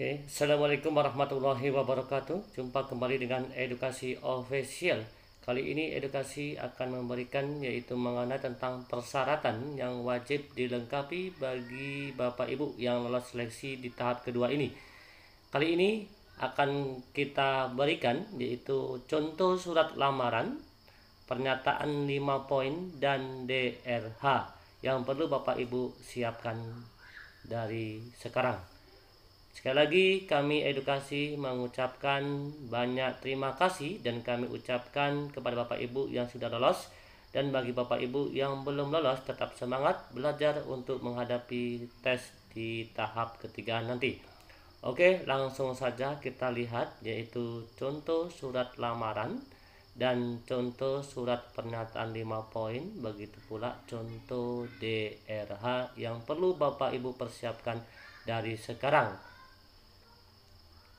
Oke, Assalamualaikum warahmatullahi wabarakatuh. Jumpa kembali dengan Edukasi Official. Kali ini edukasi akan memberikan yaitu mengenai tentang persyaratan yang wajib dilengkapi bagi Bapak Ibu yang lolos seleksi di tahap kedua ini. Kali ini akan kita berikan yaitu contoh surat lamaran, pernyataan 5 poin dan DRH yang perlu Bapak Ibu siapkan dari sekarang. Sekali lagi kami edukasi mengucapkan banyak terima kasih dan kami ucapkan kepada Bapak Ibu yang sudah lolos, dan bagi Bapak Ibu yang belum lolos tetap semangat belajar untuk menghadapi tes di tahap ketiga nanti. Oke, langsung saja kita lihat yaitu contoh surat lamaran dan contoh surat pernyataan 5 poin, begitu pula contoh DRH yang perlu Bapak Ibu persiapkan dari sekarang.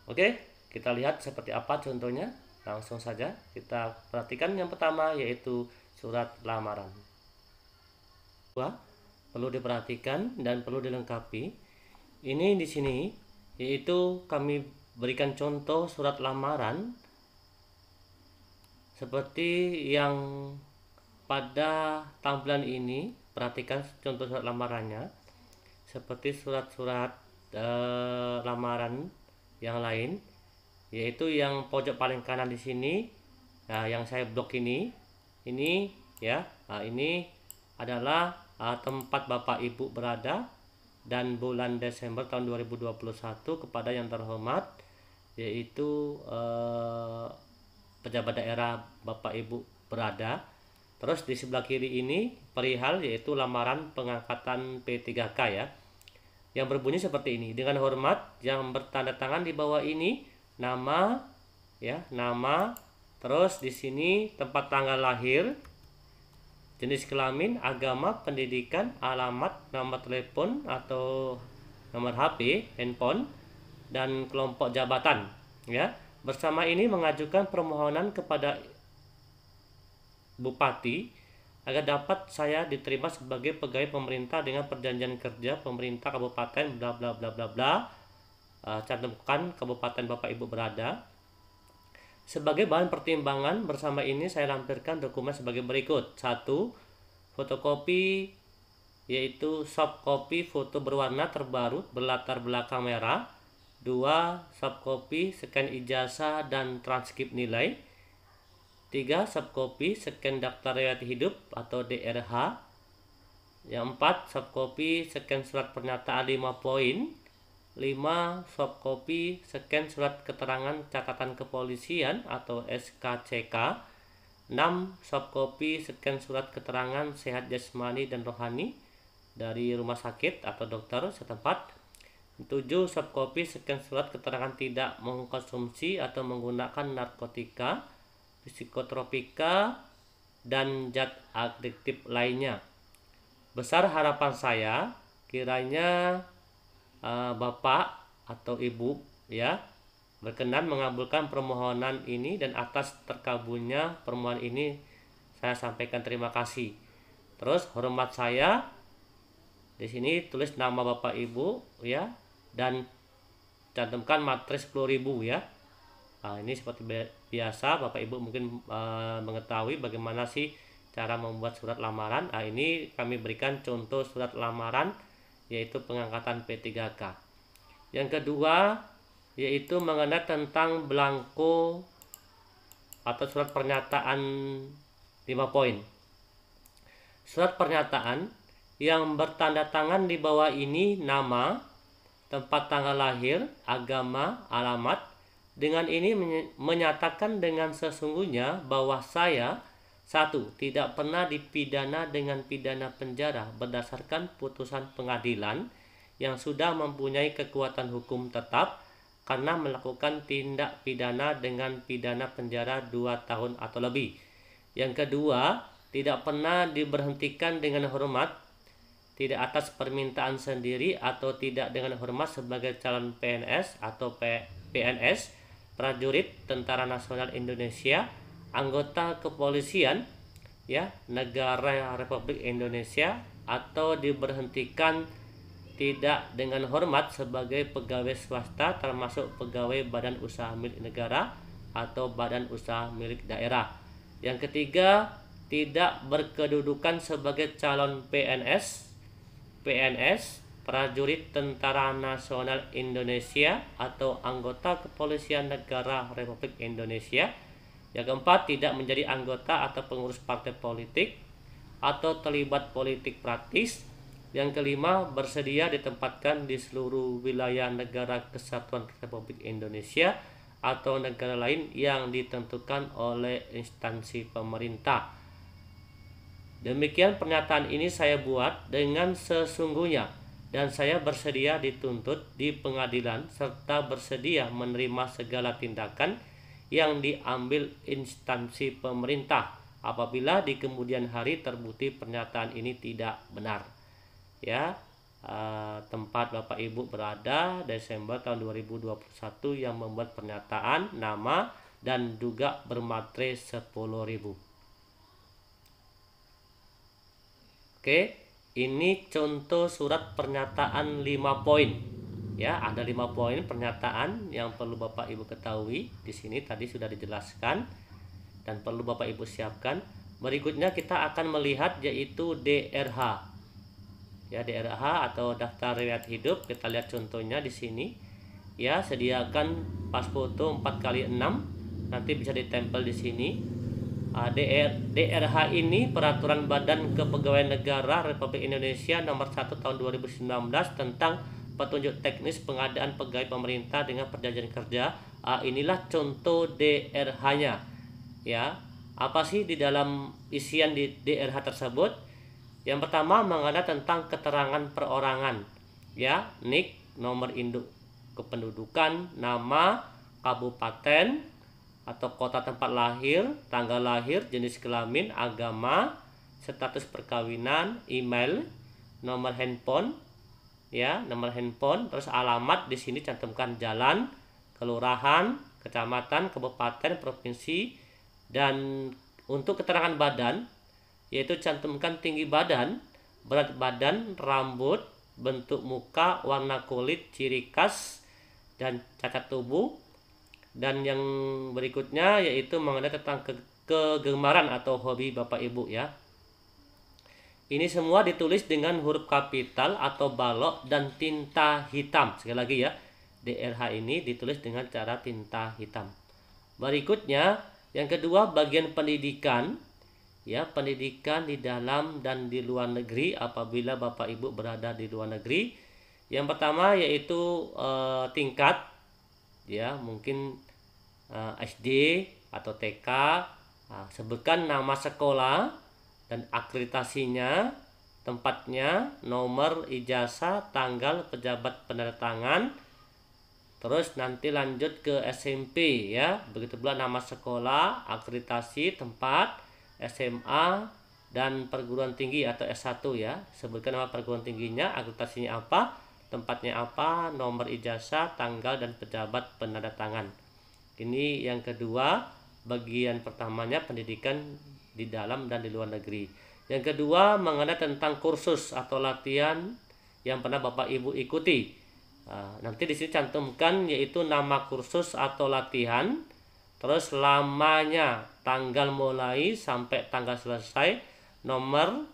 Oke, kita lihat seperti apa contohnya. Langsung saja kita perhatikan yang pertama yaitu surat lamaran. Perlu diperhatikan dan perlu dilengkapi. Ini di sini yaitu kami berikan contoh surat lamaran seperti yang pada tampilan ini. Perhatikan contoh surat lamarannya seperti surat-surat lamaran yang lain, yaitu yang pojok paling kanan di sini. Nah, yang saya blok ini ya. Nah, ini adalah tempat Bapak Ibu berada dan bulan Desember tahun 2021 kepada yang terhormat yaitu pejabat daerah Bapak Ibu berada. Terus di sebelah kiri ini perihal yaitu lamaran pengangkatan P3K ya, yang berbunyi seperti ini. Dengan hormat, yang bertanda tangan di bawah ini nama ya, nama, terus di sini tempat tanggal lahir, jenis kelamin, agama, pendidikan, alamat, nomor telepon atau nomor HP, handphone, dan kelompok jabatan ya. Bersama ini mengajukan permohonan kepada Bupati agar dapat saya diterima sebagai pegawai pemerintah dengan perjanjian kerja pemerintah kabupaten bla bla bla bla bla. Cantumkan kabupaten Bapak Ibu berada. Sebagai bahan pertimbangan bersama ini saya lampirkan dokumen sebagai berikut. 1. Fotokopi yaitu soft copy foto berwarna terbaru berlatar belakang merah. 2. Soft copy scan ijazah dan transkrip nilai. 3. Subcopy scan daftar riwayat hidup atau DRH. Yang 4. Subcopy scan surat pernyataan 5 poin. 5. Subcopy scan surat keterangan catatan kepolisian atau SKCK. 6. Subcopy scan surat keterangan sehat jasmani dan rohani dari rumah sakit atau dokter setempat. 7. Subcopy scan surat keterangan tidak mengkonsumsi atau menggunakan narkotika, psikotropika, dan zat adiktif lainnya. Besar harapan saya kiranya Bapak atau Ibu ya berkenan mengabulkan permohonan ini, dan atas terkabulnya permohonan ini saya sampaikan terima kasih. Terus hormat saya di sini tulis nama Bapak Ibu ya, dan cantumkan matriks 10.000 ya. Nah, ini seperti biasa Bapak Ibu mungkin mengetahui bagaimana sih cara membuat surat lamaran. Nah, ini kami berikan contoh surat lamaran yaitu pengangkatan P3K. Yang kedua yaitu mengenai tentang belangko atau surat pernyataan 5 poin. Surat pernyataan yang bertanda tangan di bawah ini nama, tempat tanggal lahir, agama, alamat. Dengan ini menyatakan dengan sesungguhnya bahwa saya 1. Tidak pernah dipidana dengan pidana penjara berdasarkan putusan pengadilan yang sudah mempunyai kekuatan hukum tetap karena melakukan tindak pidana dengan pidana penjara 2 tahun atau lebih. Yang kedua, tidak pernah diberhentikan dengan hormat, tidak atas permintaan sendiri atau tidak dengan hormat sebagai calon PNS atau PNS, prajurit Tentara Nasional Indonesia, anggota kepolisian ya negara Republik Indonesia, atau diberhentikan tidak dengan hormat sebagai pegawai swasta termasuk pegawai badan usaha milik negara atau badan usaha milik daerah. Yang ketiga, tidak berkedudukan sebagai calon PNS, prajurit Tentara Nasional Indonesia atau anggota Kepolisian Negara Republik Indonesia. Yang keempat, tidak menjadi anggota atau pengurus partai politik atau terlibat politik praktis. Yang kelima, bersedia ditempatkan di seluruh wilayah negara Kesatuan Republik Indonesia atau negara lain yang ditentukan oleh instansi pemerintah. Demikian pernyataan ini saya buat dengan sesungguhnya dan saya bersedia dituntut di pengadilan serta bersedia menerima segala tindakan yang diambil instansi pemerintah apabila di kemudian hari terbukti pernyataan ini tidak benar. Ya, tempat Bapak Ibu berada Desember tahun 2021 yang membuat pernyataan nama dan juga bermatre 10.000. Oke, ini contoh surat pernyataan 5 poin. Ya, ada 5 poin pernyataan yang perlu Bapak Ibu ketahui. Di sini tadi sudah dijelaskan dan perlu Bapak Ibu siapkan. Berikutnya kita akan melihat yaitu DRH. Ya, DRH atau daftar riwayat hidup. Kita lihat contohnya di sini. Ya, sediakan pas foto 4x6. Nanti bisa ditempel di sini. DRH ini peraturan Badan Kepegawaian Negara Republik Indonesia nomor 1 tahun 2019 tentang petunjuk teknis pengadaan pegawai pemerintah dengan perjanjian kerja. Inilah contoh DRH-nya. Ya, apa sih di dalam isian di DRH tersebut? Yang pertama mengenai tentang keterangan perorangan, ya, NIK, nomor induk kependudukan, nama, kabupaten atau kota tempat lahir, tanggal lahir, jenis kelamin, agama, status perkawinan, email, nomor handphone, ya, nomor handphone, terus alamat di sini cantumkan jalan, kelurahan, kecamatan, kabupaten, provinsi, dan untuk keterangan badan yaitu cantumkan tinggi badan, berat badan, rambut, bentuk muka, warna kulit, ciri khas, dan cacat tubuh. Dan yang berikutnya yaitu mengenai tentang kegemaran atau hobi Bapak Ibu, ya. Ini semua ditulis dengan huruf kapital atau balok dan tinta hitam. Sekali lagi ya, DRH ini ditulis dengan cara tinta hitam. Berikutnya, yang kedua bagian pendidikan. Ya, pendidikan di dalam dan di luar negeri apabila Bapak Ibu berada di luar negeri. Yang pertama yaitu tingkat, ya, mungkin SD atau TK. Sebutkan nama sekolah dan akreditasinya, tempatnya, nomor ijazah, tanggal, pejabat penandatangan. Terus nanti lanjut ke SMP, ya. Begitu pula nama sekolah, akreditasi, tempat, SMA, dan perguruan tinggi atau S1, ya. Sebutkan nama perguruan tingginya, akreditasinya apa, tempatnya apa, nomor ijazah, tanggal, dan pejabat penandatangan. Ini yang kedua, bagian pertamanya pendidikan di dalam dan di luar negeri. Yang kedua mengenai tentang kursus atau latihan yang pernah Bapak Ibu ikuti. Nanti di sini cantumkan yaitu nama kursus atau latihan, terus lamanya, tanggal mulai sampai tanggal selesai, nomor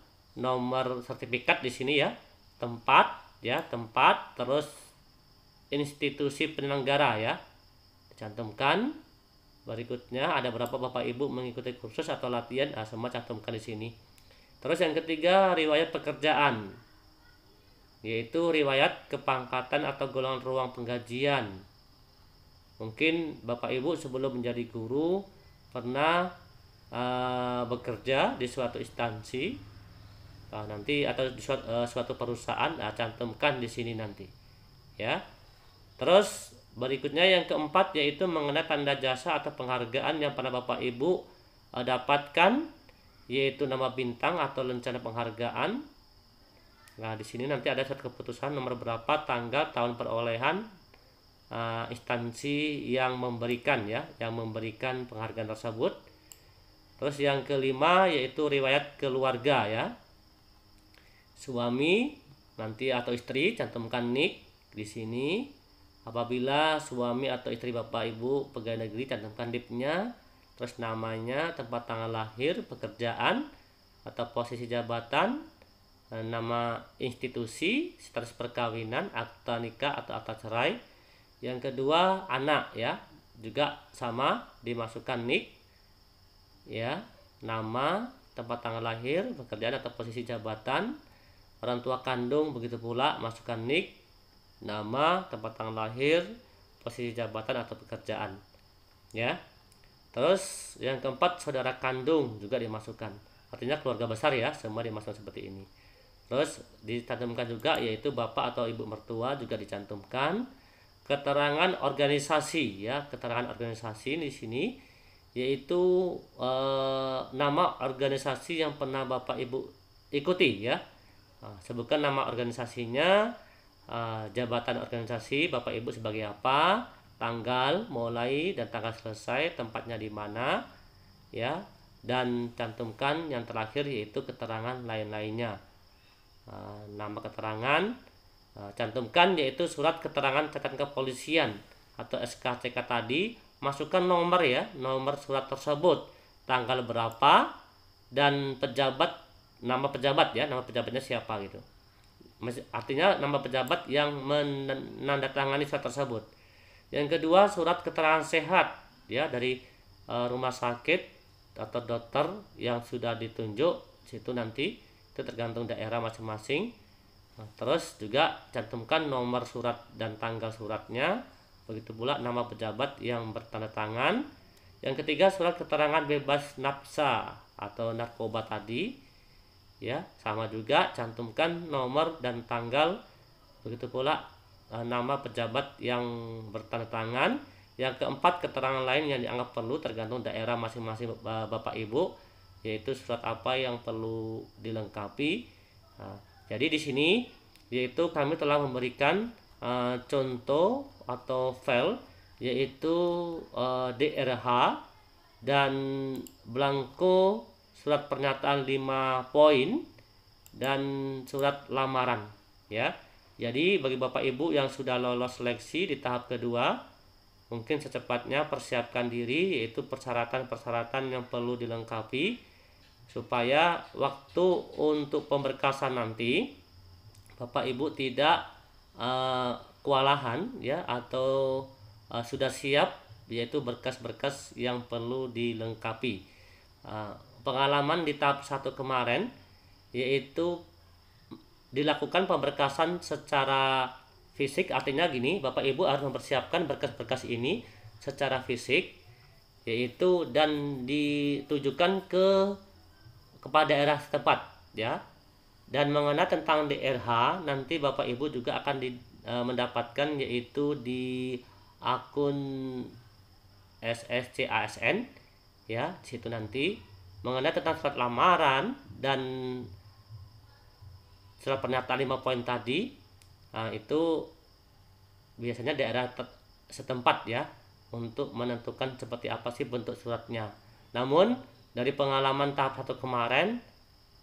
sertifikat di sini, ya, tempat, ya, tempat, terus institusi penyelenggara, ya, dicantumkan. Berikutnya ada berapa Bapak Ibu mengikuti kursus atau latihan, semua cantumkan di sini. Terus yang ketiga riwayat pekerjaan, yaitu riwayat kepangkatan atau golongan ruang penggajian. Mungkin Bapak Ibu sebelum menjadi guru pernah bekerja di suatu instansi, nanti atau di suatu perusahaan, cantumkan di sini nanti, ya. Terus berikutnya yang keempat yaitu mengenai tanda jasa atau penghargaan yang pernah Bapak Ibu dapatkan, yaitu nama bintang atau lencana penghargaan. Nah, di sini nanti ada surat keputusan nomor berapa, tanggal, tahun perolehan, instansi yang memberikan, ya, yang memberikan penghargaan tersebut. Terus yang kelima yaitu riwayat keluarga, ya, suami, nanti atau istri, cantumkan nik di sini. Apabila suami atau istri Bapak Ibu pegawai negeri, cantumkan NIP-nya, terus namanya, tempat tanggal lahir, pekerjaan atau posisi jabatan, nama institusi, status perkawinan, akta nikah atau akta cerai. Yang kedua anak ya, juga sama, dimasukkan nik ya, nama, tempat tanggal lahir, pekerjaan atau posisi jabatan. Orang tua kandung begitu pula, masukkan nik, nama, tempat tanggal lahir, posisi jabatan atau pekerjaan ya. Terus yang keempat saudara kandung juga dimasukkan, artinya keluarga besar ya, semua dimasukkan seperti ini. Terus dicantumkan juga yaitu bapak atau ibu mertua juga dicantumkan. Keterangan organisasi ya, keterangan organisasi di sini yaitu nama organisasi yang pernah Bapak Ibu ikuti ya. Sebutkan nama organisasinya, jabatan organisasi Bapak Ibu sebagai apa, tanggal mulai dan tanggal selesai, tempatnya di mana ya, dan cantumkan yang terakhir yaitu keterangan lain-lainnya. Nama keterangan, cantumkan yaitu surat keterangan catatan kepolisian atau SKCK tadi, masukkan nomor ya, nomor surat tersebut, tanggal berapa, dan pejabat, nama pejabat ya, nama pejabatnya siapa gitu. Artinya nama pejabat yang menandatangani surat tersebut. Yang kedua surat keterangan sehat ya, dari rumah sakit atau dokter yang sudah ditunjuk, situ nanti itu tergantung daerah masing-masing. Terus juga cantumkan nomor surat dan tanggal suratnya, begitu pula nama pejabat yang bertanda tangan. Yang ketiga surat keterangan bebas nafsa atau narkoba tadi ya, sama juga cantumkan nomor dan tanggal, begitu pula nama pejabat yang bertanda tangan. Yang keempat keterangan lain yang dianggap perlu tergantung daerah masing-masing Bapak Ibu, yaitu surat apa yang perlu dilengkapi. Jadi di sini yaitu kami telah memberikan contoh atau file yaitu DRH dan blanko surat pernyataan 5 poin dan surat lamaran ya. Jadi bagi Bapak Ibu yang sudah lolos seleksi di tahap kedua, mungkin secepatnya persiapkan diri, yaitu persyaratan-persyaratan yang perlu dilengkapi supaya waktu untuk pemberkasan nanti Bapak Ibu tidak kewalahan ya, atau sudah siap, yaitu berkas-berkas yang perlu dilengkapi. Pengalaman di tahap 1 kemarin yaitu dilakukan pemberkasan secara fisik, artinya gini, Bapak Ibu harus mempersiapkan berkas-berkas ini secara fisik, yaitu dan ditujukan kepada daerah setempat ya. Dan mengenai tentang DRH nanti Bapak Ibu juga akan mendapatkan yaitu di akun SSCASN ya, di situ nanti mengenai tentang surat lamaran dan surat pernyataan 5 poin tadi. Itu biasanya daerah setempat ya untuk menentukan seperti apa sih bentuk suratnya. Namun dari pengalaman tahap 1 kemarin,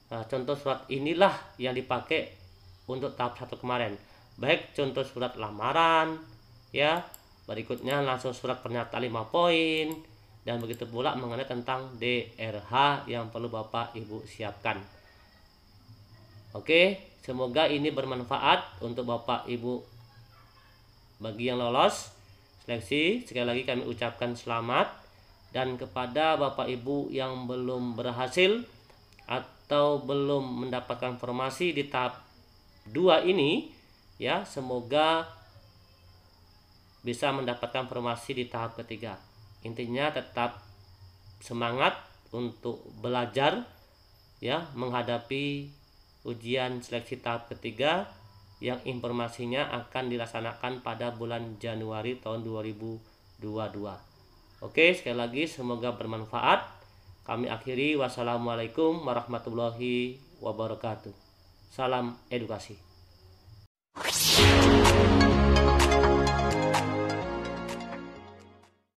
contoh surat inilah yang dipakai untuk tahap 1 kemarin. Baik contoh surat lamaran ya, berikutnya langsung surat pernyataan 5 poin, dan begitu pula mengenai tentang DRH yang perlu Bapak Ibu siapkan. Oke, semoga ini bermanfaat untuk Bapak Ibu. Bagi yang lolos seleksi, sekali lagi kami ucapkan selamat. Dan kepada Bapak Ibu yang belum berhasil atau belum mendapatkan informasi di tahap 2 ini ya, semoga bisa mendapatkan informasi di tahap ketiga. Intinya tetap semangat untuk belajar ya, menghadapi ujian seleksi tahap ketiga yang informasinya akan dilaksanakan pada bulan Januari tahun 2022. Oke, sekali lagi semoga bermanfaat. Kami akhiri, wassalamualaikum warahmatullahi wabarakatuh. Salam edukasi.